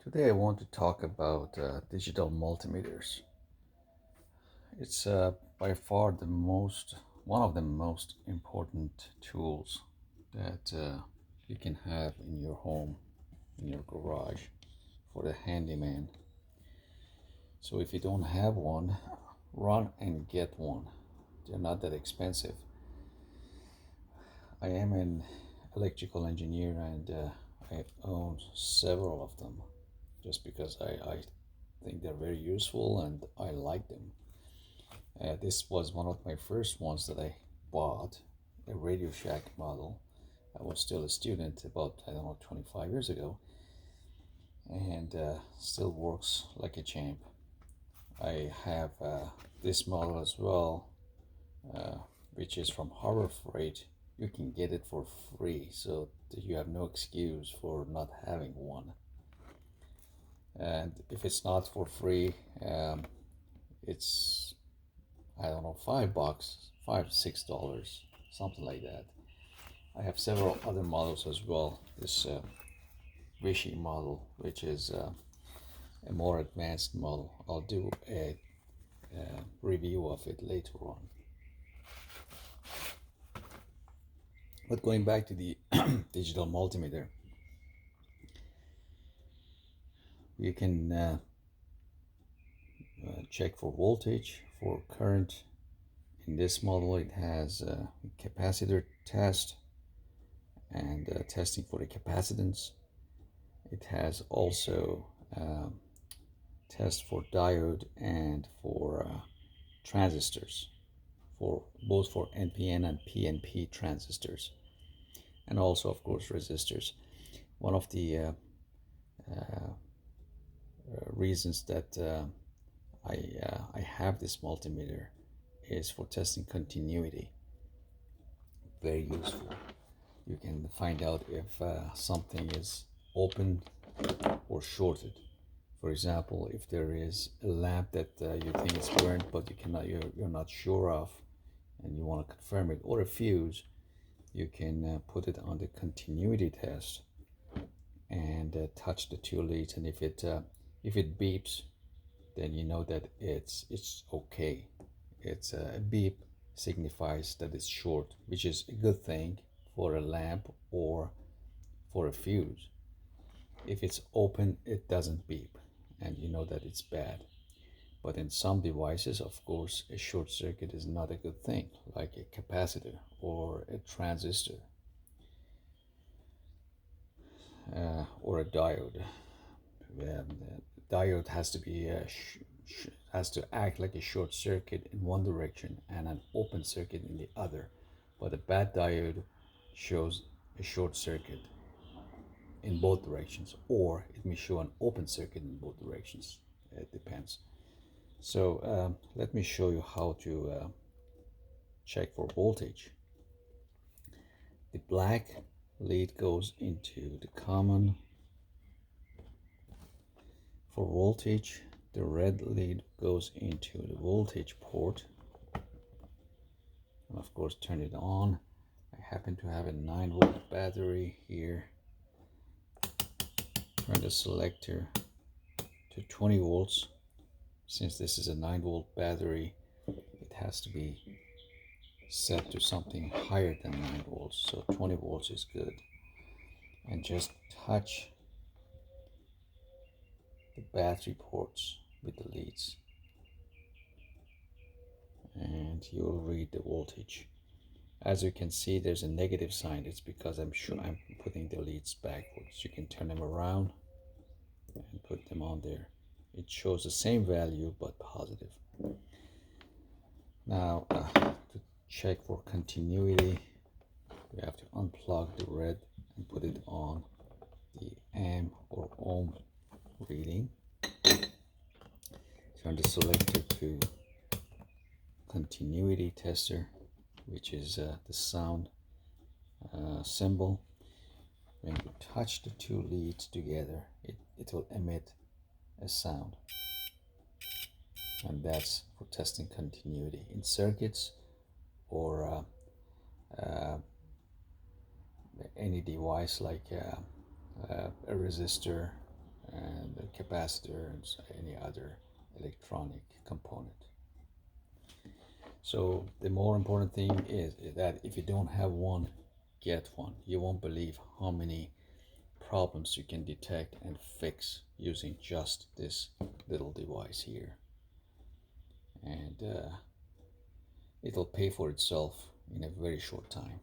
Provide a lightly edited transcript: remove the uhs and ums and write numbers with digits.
Today I want to talk about digital multimeters. It's by far one of the most important tools that you can have in your home, in your garage, for the handyman. So if you don't have one, run and get one. They're not that expensive. I am an electrical engineer and I own several of them just because I think they're very useful and I like them. This was one of my first ones that I bought, a Radio Shack model. I was still a student about, I don't know, 25 years ago, and still works like a champ. I have this model as well, uh, which is from Harbor Freight. You can get it for free, so you have no excuse for not having one. And if it's not for free, it's I don't know, $5, $6, something like that. I have several other models as well. This Vichy model, which is a more advanced model. I'll do a review of it later on. But going back to the digital multimeter, you can check for voltage, for current. In this model, it has a capacitor test and testing for the capacitance. It has also test for diode and for transistors, for both for NPN and PNP transistors, and also of course resistors. One of the reasons that I have this multimeter is for testing continuity. Very useful. You can find out if something is open or shorted. For example, if there is a lamp that you think is burnt but you're not sure of, and you want to confirm it, or a fuse, you can put it on the continuity test and touch the two leads, and if it beeps, then you know that it's okay. It's a beep signifies that it's short, which is a good thing for a lamp or for a fuse. If it's open, it doesn't beep, and you know that it's bad. But in some devices, of course, a short circuit is not a good thing, like a capacitor or a transistor or a diode. The diode has to be has to act like a short circuit in one direction and an open circuit in the other. But a bad diode shows a short circuit in both directions, or it may show an open circuit in both directions. It depends. So let me show you how to check for voltage. The black lead goes into the common. For voltage, the red lead goes into the voltage port. And of course, turn it on. I happen to have a 9-volt battery here. Turn the selector to 20 volts. Since this is a 9-volt battery, it has to be set to something higher than 9 volts. So 20 volts is good. And just touch the battery ports with the leads. And you'll read the voltage. As you can see, there's a negative sign. It's because I'm putting the leads backwards. You can turn them around and put them on there. It shows the same value but positive. Now to check for continuity, we have to unplug the red and put it on the amp or ohm reading. Turn the selector to continuity tester, which is the sound symbol. When you touch the two leads together, it will emit a sound, and that's for testing continuity in circuits or any device like a resistor, and a capacitor and any other electronic component. So the more important thing is that if you don't have one, get one. You won't believe how many problems you can detect and fix using just this little device here. And it'll pay for itself in a very short time.